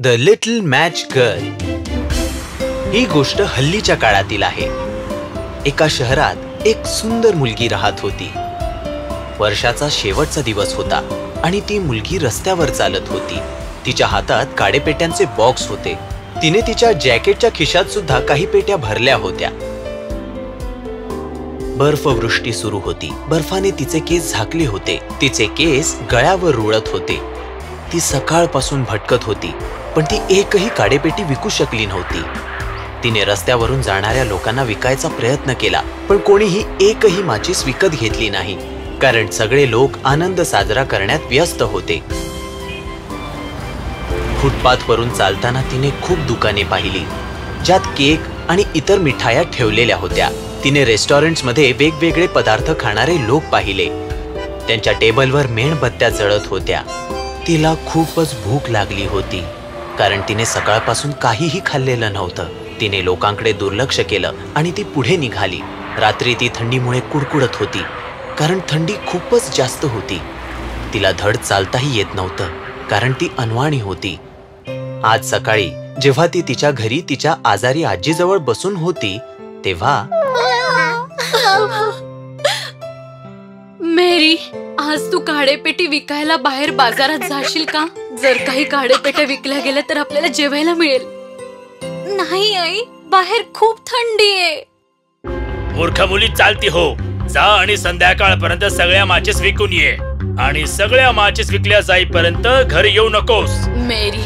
The little match girl ही गोष्ट हल्लीच्या काळातील आहे. एका शहरात एक सुंदर मुलगी राहत होती. वर्षाचा शेवटचा दिवस होता आणि ती मुलगी रस्त्यावर चालत होती. तिच्या हातात काडेपेट्यांचे बॉक्स होते. तिने तिच्या जॅकेटच्या खिशात सुद्धा काही पेट्या भरल्या होत्या. बर्फवृष्टी सुरू होती. बर्फाने तिचे केस झाकले होते. तिचे केस गळ्यावर रुळत होते. ती सकाळपासून भटकत होती, पण ती एकही काडेपेटी विकू शकली नव्हती. तिने रस्त्यावरून जाणाऱ्या लोकांना विकायचा प्रयत्न केला, पण कोणीही एकही माचीस विकत घेतली नाही, कारण सगळे लोक आनंद साजरा करण्यात व्यस्त होते. फुटपाथवरून चालताना तिने खूप दुकाने पाहिली, ज्यात केक आणि इतर मिठाया ठेवलेल्या होत्या. तिने रेस्टॉरंट्समध्ये वेगवेगळे पदार्थ खाणारे लोक पाहिले. त्यांच्या टेबलवर मेणबत्त्या जळत होत्या. तिला खूपच भूक लागली होती, कारण तिने सकाळपासून काहीही खाल्लेलं नव्हतं. तिने लोकांकडे दुर्लक्ष केलं आणि ती पुढे निघाली. रात्री ती थंडीमुळे कुडकुडत होती, कारण थंडी खूपच जास्त होती. तिला धड चालताही येत नव्हतं, कारण ती अनवाणी होती. आज सकाळी जेव्हा ती तिच्या घरी तिच्या आजारी आजीजवळ बसून होती, तेव्हा मेरी, आज तू काडेपेटी विकायला बाहेर बाजारात जाशील का? जर काही काडेपेट्या विकल्या गेल्या तर आपल्याला जेवायला मिळेल. नाही आई, बाहेर खूप थंडी आहे. मूर्ख मुली, चालती हो. जा आणि संध्याकाळपर्यंत सगळ्या माचीस विकून ये, आणि सगळ्या माचीस विकल्या जाईपर्यंत घरी येऊ नकोस. मेरी,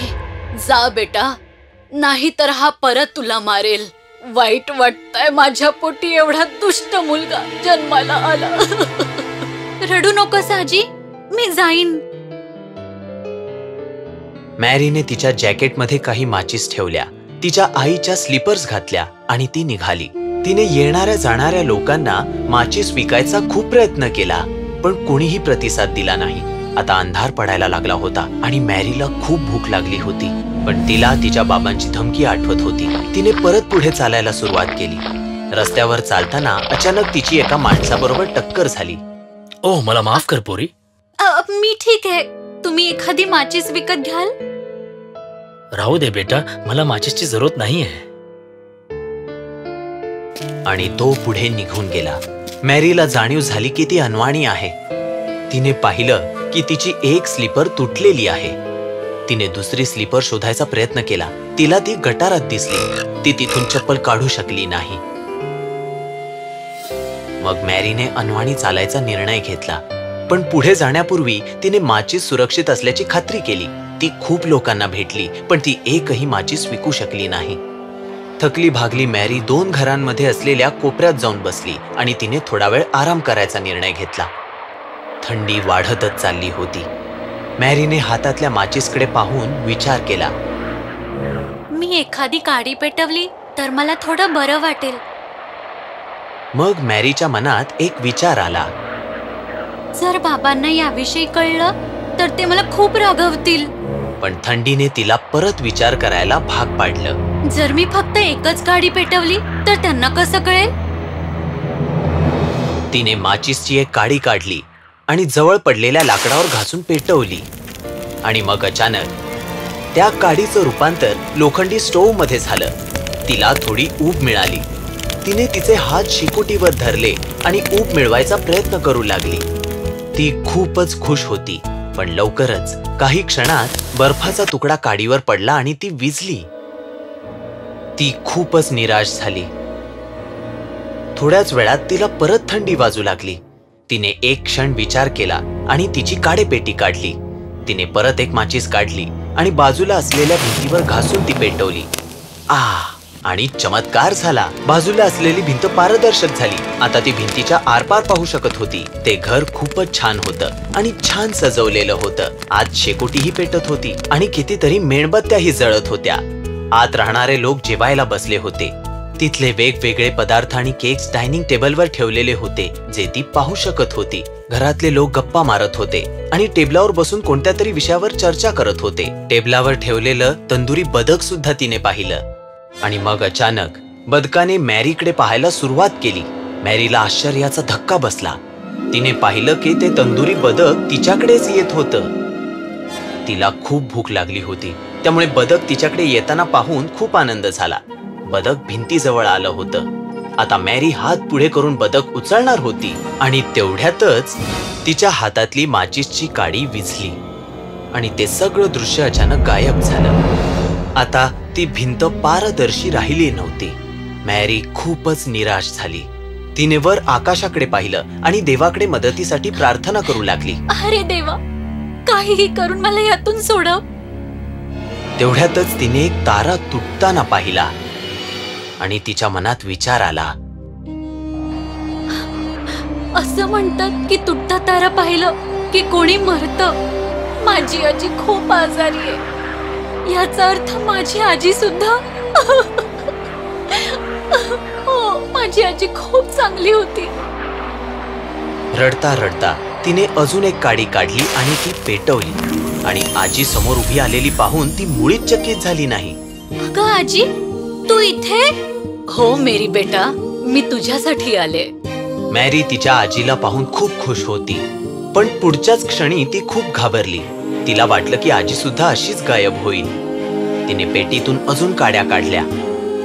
जा बेटा, नाही तर हा परत तुला मारेल. वाईट वाटतंय, माझ्या पोटी एवढा दुष्ट मुलगा जन्माला आला. रडू नकोस आजी, मी जाईन. मॅरीने तिच्या जॅकेटमध्ये काही माचीस ठेवल्या, तिच्या आईच्या स्लीपर्स घातल्या आणि ती निघाली. तिने येणाऱ्या जाणाऱ्या लोकांना माचीस विकायचा खूप प्रयत्न केला, पण कोणीही प्रतिसाद दिला नाही. आता अंधार पडायला लागला होता आणि मॅरीला खूप भूक लागली होती, पण तिला तिच्या बाबांची धमकी आठवत होती. तिने परत पुढे चालायला सुरुवात केली. रस्त्यावर चालताना अचानक तिची एका माणसाबरोबर टक्कर झाली. ओह, मला माफ कर पोरी. मी ठीक आहे. तुम्ही एखादी माचीस विकत घ्याल? राहू दे बेटा, मला माचीसची जरूरत नाहीये. आणि तो पुढे निघून गेला. मॅरीला जाणीव झाली की ती अनवाणी आहे. तिने पाहिलं की तिची एक स्लीपर तुटलेली आहे. तिने दुसरी स्लीपर शोधायचा प्रयत्न केला. तिला ती गटारात दिसली. ती तिथून चप्पल काढू शकली नाही. मग मॅरीने अनवाणी चालायचा निर्णय घेतला, पण पुढे जाण्यापूर्वी तिने माचीस सुरक्षित असल्याची खात्री केली. ती खूप लोकांना भेटली, पण ती एकही माचीस विकू शकली नाही. थकली भागली मॅरी 2 घरांमध्ये असलेल्या कोपऱ्यात जाऊन बसली आणि तिने थोडा वेळ आराम करायचा निर्णय घेतला. थंडी वाढतच चालली होती. मॅरीने हातातल्या माचीसकडे पाहून विचार केला, मी एखादी काडी पेटवली तर मला थोडं बरं वाटेल. मग मॅरीच्या मनात एक विचार आला. जर बाबांना याविषयी कळलं तर ते मला खूप रागवतील. पण थंडीने तिला परत विचार करायला भाग पाडलं. जर मी फक्त एकच काडी पेटवली तर त्यांना कसं कळेल? तिने माचीसची एक काडी काढली आणि जवळ पडलेल्या लाकडावर घासून पेटवली. आणि मग अचानक त्या काडीचं रूपांतर लोखंडी स्टोव्ह मध्ये झालं. तिला थोडी ऊब मिळाली. तिने तिचे हात शिकोटीवर धरले आणि ऊब मिळवायचा प्रयत्न करू लागली. ती खूपच खुश होती, पण लवकरच काही क्षणात बर्फाचा तुकडा काडीवर पडला आणि ती विझली. ती खूपच निराश झाली. थोड्याच वेळात तिला परत थंडी वाजू लागली. तिने एक क्षण विचार केला आणि तिची काडेपेटी काढली. तिने परत एक माचीस काढली आणि बाजूला असलेल्या भिंतीवर घासून ती पेटवली. आणि चमत्कार झाला. बाजूला असलेली भिंत पारदर्शक झाली. आता ती भिंतीच्या आरपार पाहू शकत होती. ते घर खूपच छान होतं आणि छान सजवलेलं होतं. आज शेकोटीही पेटत होती आणि कितीतरी मेणबत्त्याही जळत होत्या. आत राहणारे लोक जेवायला बसले होते. तिथले वेगवेगळे पदार्थ आणि केक्स डायनिंग टेबलवर ठेवलेले होते, जे ती पाहू शकत होती. घरातले लोक गप्पा मारत होते आणि टेबलावर बसून कोणत्या तरी विषयावर चर्चा करत होते. टेबलावर ठेवलेलं तंदुरी बदक सुद्धा तिने पाहिलं. आणि मग अचानक बदकाने मॅरीकडे पाहायला सुरुवात केली. मॅरीला आश्चर्याचा धक्का बसला. तिने पाहिलं की ते तंदुरी बदक तिच्याकडेच येत होतं. तिला खूप भूक लागली होती त्यामुळे बदक तिच्याकडे येताना पाहून खूप आनंद झाला. बदक भिंतीजवळ आलं होतं. आता मॅरी हात पुढे करून बदक उचलणार होती आणि तेवढ्यातच तिच्या हातातली माचीसची काडी विझली आणि ते सगळं दृश्य अचानक गायब झालं. आता ती भिंत पारदर्शी राहिली नव्हती. मॅरी खूपच निराश झाली. तिने वर आकाशाकडे पाहिलं आणि देवाकडे मदतीसाठी प्रार्थना करू लागली. अरे देवा, काहीही करून मला यातून सोडव. तेवढ्यातच तिने एक तारा तुटताना पाहिला आणि तिच्या मनात विचार आला. असं म्हणतात की तुटता तारा पाहिलं की कोणी मरतं. माझी आजी खूप आजारी आहे. याचा अर्थ माझी आजी सुद्धा. हो, माझी आजी खूप चांगली होती. रडता रडता तिने अजून एक काडी काढली आणि ती पेटवली आणि आजी समोर उभी आलेली पाहून ती मुळीच चकित झाली नाही. अगं आजी, तू इथे? हो मेरी बेटा, मी तुझ्यासाठी आले. मॅरी तिच्या आजीला पाहून खूप खुश होती, पण पुढच्याच क्षणी ती खूप घाबरली. तिला वाटलं की आजी सुद्धा अशीच गायब होईल. तिने पेटीतून अजून काड्या काढल्या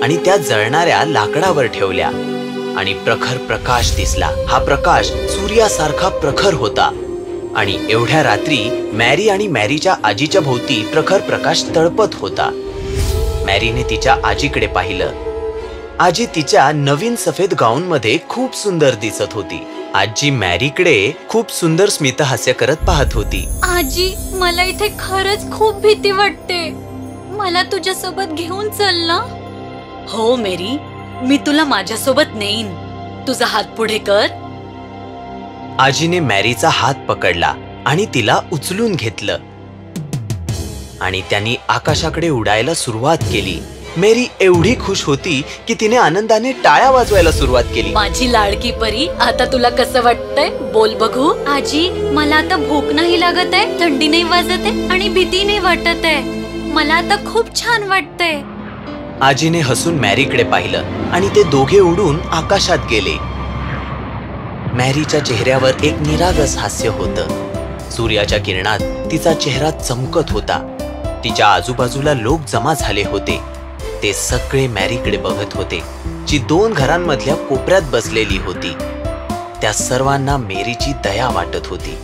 आणि त्या जळणाऱ्या लाकडावर ठेवल्या आणि प्रखर प्रकाश दिसला. हा प्रकाश सूर्यासारखा प्रखर होता आणि एवढ्या रात्री मॅरी आणि मॅरीच्या आजीच्या भोवती प्रखर प्रकाश तळपत होता. मॅरीने तिच्या आजीकडे पाहिलं. आजी तिच्या नवीन सफेद गाऊन मध्ये खूप सुंदर दिसत होती. आजी मॅरीकडे खूप सुंदर स्मितहास्य करत पाहत होती. आजी, मला इथे खरंच खूप भीती वाटते. मला तुझ्यासोबत घेऊन चल ना. हो मेरी, मी तुला माझ्यासोबत नेईन. तुझा हात पुढे कर. आजीने मॅरीचा हात पकडला आणि तिला उचलून घेतलं आणि त्यांनी आकाशाकडे उडायला सुरुवात केली. मेरी एवढी खुश होती की तिने आनंदाने टाळ्या वाजवायला सुरुवात केली. माझी लाडकी परी, आता तुला कसं वाटतंय? बोल बघू. आजी, मला आता भूक नाही लागत आहे, थंडी नाही वाजत आहे आणि भीती नाही वाटत आहे. मला आता खूप छान वाटतंय. आजीने हसून मॅरीकडे पाहिलं आणि ते दोघे उडून आकाशात गेले. मॅरीच्या चेहऱ्यावर एक निरागस हास्य होतं. सूर्याच्या किरणात तिचा चेहरा चमकत होता. तिच्या आजूबाजूला लोक जमा झाले होते. ते सगळे मॅरीकडे बघत होते, जी 2 घरांमधल्या कोपऱ्यात बसलेली होती. त्या सर्वांना मेरीची दया वाटत होती.